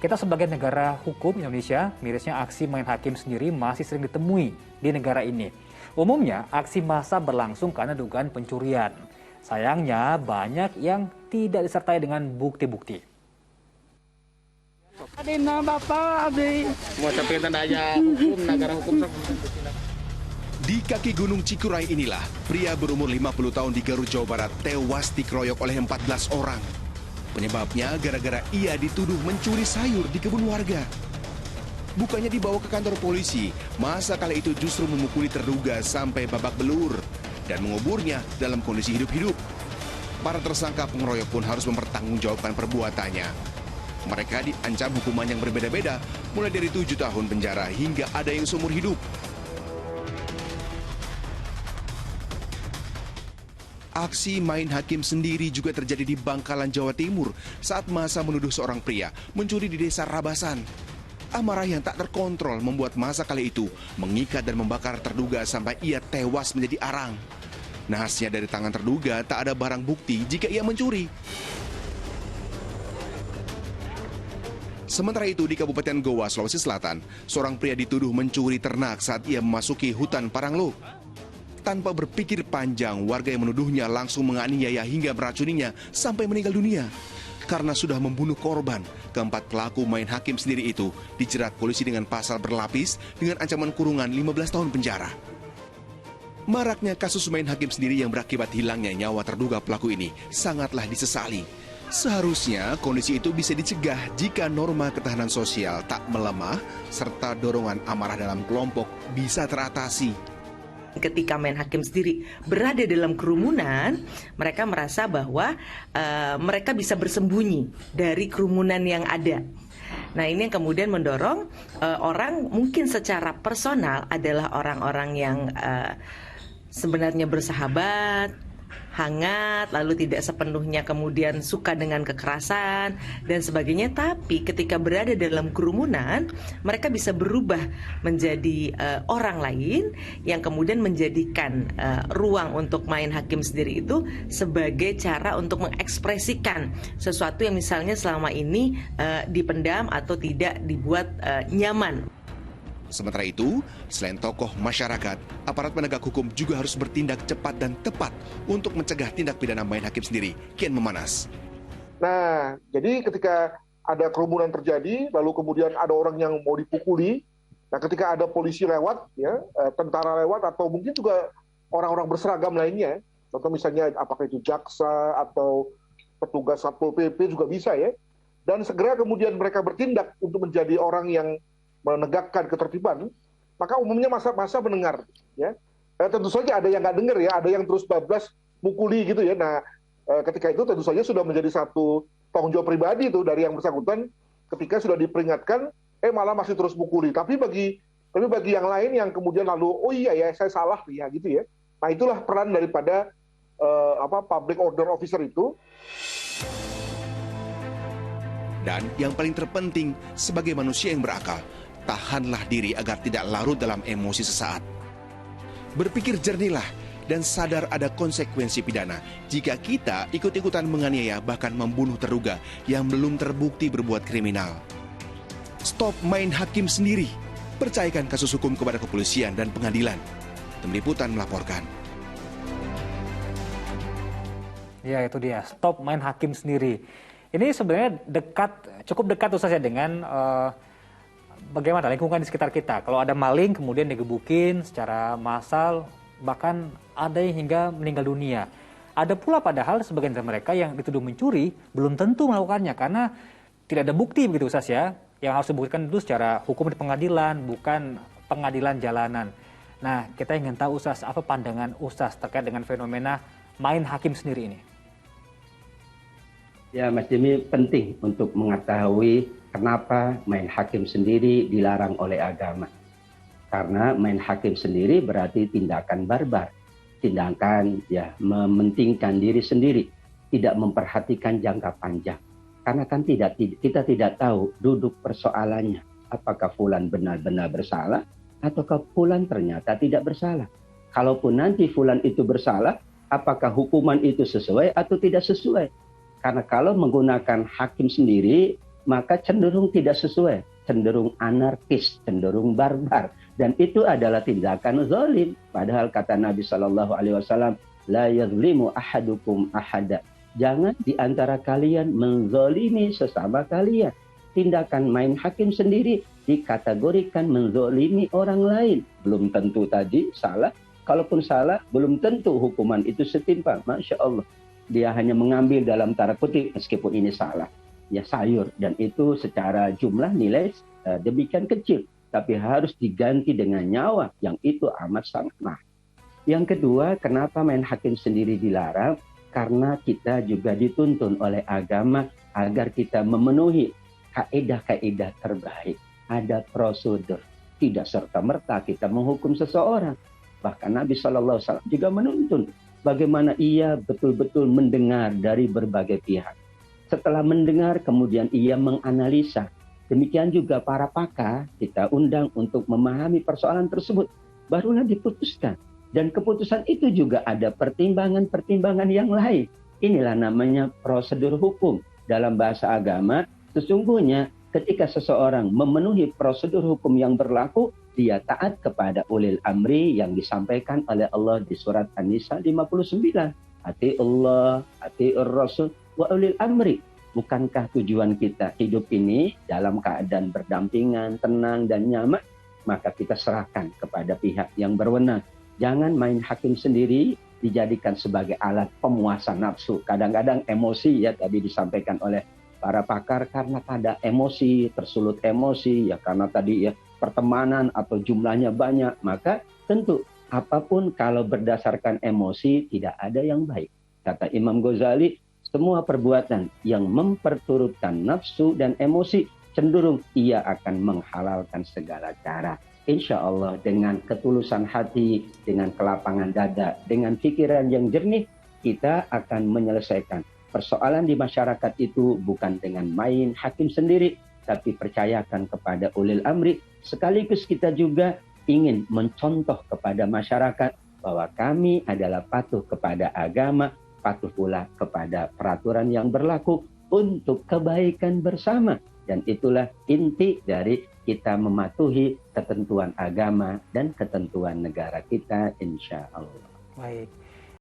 Kita sebagai negara hukum Indonesia, mirisnya aksi main hakim sendiri masih sering ditemui di negara ini. Umumnya, aksi massa berlangsung karena dugaan pencurian. Sayangnya, banyak yang tidak disertai dengan bukti-bukti. Di kaki Gunung Cikuray inilah, pria berumur 50 tahun di Garut, Jawa Barat tewas dikeroyok oleh 14 orang. Penyebabnya gara-gara ia dituduh mencuri sayur di kebun warga. Bukannya dibawa ke kantor polisi, masa kala itu justru memukuli terduga sampai babak belur dan menguburnya dalam kondisi hidup-hidup. Para tersangka pengeroyok pun harus mempertanggungjawabkan perbuatannya. Mereka diancam hukuman yang berbeda-beda, mulai dari 7 tahun penjara hingga ada yang seumur hidup. Aksi main hakim sendiri juga terjadi di Bangkalan, Jawa Timur saat massa menuduh seorang pria mencuri di desa Rabasan. Amarah yang tak terkontrol membuat massa kali itu mengikat dan membakar terduga sampai ia tewas menjadi arang. Nahasnya dari tangan terduga tak ada barang bukti jika ia mencuri. Sementara itu di Kabupaten Goa, Sulawesi Selatan, seorang pria dituduh mencuri ternak saat ia memasuki hutan Paranglo. Tanpa berpikir panjang, warga yang menuduhnya langsung menganiaya hingga meracuninya sampai meninggal dunia. Karena sudah membunuh korban, keempat pelaku main hakim sendiri itu dijerat polisi dengan pasal berlapis dengan ancaman kurungan 15 tahun penjara. Maraknya kasus main hakim sendiri yang berakibat hilangnya nyawa terduga pelaku ini sangatlah disesali. Seharusnya kondisi itu bisa dicegah jika norma ketahanan sosial tak melemah serta dorongan amarah dalam kelompok bisa teratasi. Ketika main hakim sendiri berada dalam kerumunan, mereka merasa bahwa mereka bisa bersembunyi dari kerumunan yang ada. Nah, ini yang kemudian mendorong orang mungkin secara personal adalah orang-orang yang sebenarnya bersahabat, hangat, lalu tidak sepenuhnya kemudian suka dengan kekerasan dan sebagainya. Tapi ketika berada dalam kerumunan, mereka bisa berubah menjadi orang lain yang kemudian menjadikan ruang untuk main hakim sendiri itu sebagai cara untuk mengekspresikan sesuatu yang misalnya selama ini dipendam atau tidak dibuat nyaman. Sementara itu, selain tokoh masyarakat, aparat penegak hukum juga harus bertindak cepat dan tepat untuk mencegah tindak pidana main hakim sendiri kian memanas. Nah, jadi ketika ada kerumunan terjadi, lalu kemudian ada orang yang mau dipukuli, nah ketika ada polisi lewat, ya, tentara lewat, atau mungkin juga orang-orang berseragam lainnya, contoh misalnya apakah itu jaksa atau petugas Satpol PP juga bisa ya, dan segera kemudian mereka bertindak untuk menjadi orang yang menegakkan ketertiban, maka umumnya masa mendengar, ya. Tentu saja ada yang nggak dengar ya, ada yang terus bablas mukuli gitu ya. Nah, ketika itu tentu saja sudah menjadi satu tanggung jawab pribadi itu dari yang bersangkutan ketika sudah diperingatkan, malah masih terus mukuli. Tapi bagi yang lain yang kemudian lalu, oh iya ya saya salah ya gitu ya. Nah itulah peran daripada public order officer itu. Dan yang paling terpenting sebagai manusia yang berakal, tahanlah diri agar tidak larut dalam emosi sesaat. Berpikir jernihlah dan sadar ada konsekuensi pidana jika kita ikut-ikutan menganiaya bahkan membunuh terduga yang belum terbukti berbuat kriminal. Stop main hakim sendiri. Percayakan kasus hukum kepada kepolisian dan pengadilan. Tim Liputan melaporkan. Ya, itu dia. Stop main hakim sendiri. Ini sebenarnya cukup dekat Ustaz ya dengan bagaimana lingkungan di sekitar kita. Kalau ada maling kemudian digebukin secara massal, bahkan ada yang hingga meninggal dunia. Ada pula padahal sebagian dari mereka yang dituduh mencuri belum tentu melakukannya karena tidak ada bukti begitu Ustaz ya. Yang harus dibuktikan itu secara hukum di pengadilan, bukan pengadilan jalanan. Nah, kita ingin tahu Ustaz, apa pandangan Ustaz terkait dengan fenomena main hakim sendiri ini? Ya, Mas Jimmy, penting untuk mengetahui kenapa main hakim sendiri dilarang oleh agama. Karena main hakim sendiri berarti tindakan barbar, tindakan ya mementingkan diri sendiri, tidak memperhatikan jangka panjang. Karena kan kita tidak tahu duduk persoalannya, apakah fulan benar-benar bersalah ataukah fulan ternyata tidak bersalah. Kalaupun nanti fulan itu bersalah, apakah hukuman itu sesuai atau tidak sesuai? Karena kalau menggunakan hakim sendiri, maka cenderung tidak sesuai, cenderung anarkis, cenderung barbar, dan itu adalah tindakan zalim. Padahal kata Nabi Shallallahu Alaihi Wasallam, la yazlimu ahadukum ahada. Jangan di antara kalian menzalimi sesama kalian. Tindakan main hakim sendiri dikategorikan menzalimi orang lain. Belum tentu tadi salah. Kalaupun salah, belum tentu hukuman itu setimpal. Masya Allah. Dia hanya mengambil dalam tanda kutip meskipun ini salah. Ya sayur, dan itu secara jumlah nilai demikian kecil, tapi harus diganti dengan nyawa yang itu amat sangat mahal. Yang kedua, kenapa main hakim sendiri dilarang? Karena kita juga dituntun oleh agama agar kita memenuhi kaidah-kaidah terbaik. Ada prosedur, tidak serta-merta kita menghukum seseorang. Bahkan Nabi SAW juga menuntun bagaimana ia betul-betul mendengar dari berbagai pihak. Setelah mendengar, kemudian ia menganalisa. Demikian juga para pakar kita undang untuk memahami persoalan tersebut. Barulah diputuskan. Dan keputusan itu juga ada pertimbangan-pertimbangan yang lain. Inilah namanya prosedur hukum. Dalam bahasa agama, sesungguhnya ketika seseorang memenuhi prosedur hukum yang berlaku, dia taat kepada ulil amri yang disampaikan oleh Allah di surat An-Nisa 59. Ati Allah, ati Rasul, wa ulil amri. Bukankah tujuan kita hidup ini dalam keadaan berdampingan, tenang, dan nyaman? Maka kita serahkan kepada pihak yang berwenang. Jangan main hakim sendiri dijadikan sebagai alat pemuasan nafsu. Kadang-kadang emosi, ya tadi disampaikan oleh para pakar, karena ada emosi, tersulut emosi, ya karena tadi ya pertemanan atau jumlahnya banyak, maka tentu apapun kalau berdasarkan emosi tidak ada yang baik. Kata Imam Ghazali, semua perbuatan yang memperturutkan nafsu dan emosi cenderung ia akan menghalalkan segala cara. Insya Allah dengan ketulusan hati, dengan kelapangan dada, dengan pikiran yang jernih, kita akan menyelesaikan persoalan di masyarakat itu bukan dengan main hakim sendiri, tapi percayakan kepada ulil amri. Sekaligus kita juga ingin mencontoh kepada masyarakat bahwa kami adalah patuh kepada agama, patuh pula kepada peraturan yang berlaku untuk kebaikan bersama. Dan itulah inti dari kita mematuhi ketentuan agama dan ketentuan negara kita, insya Allah. Baik.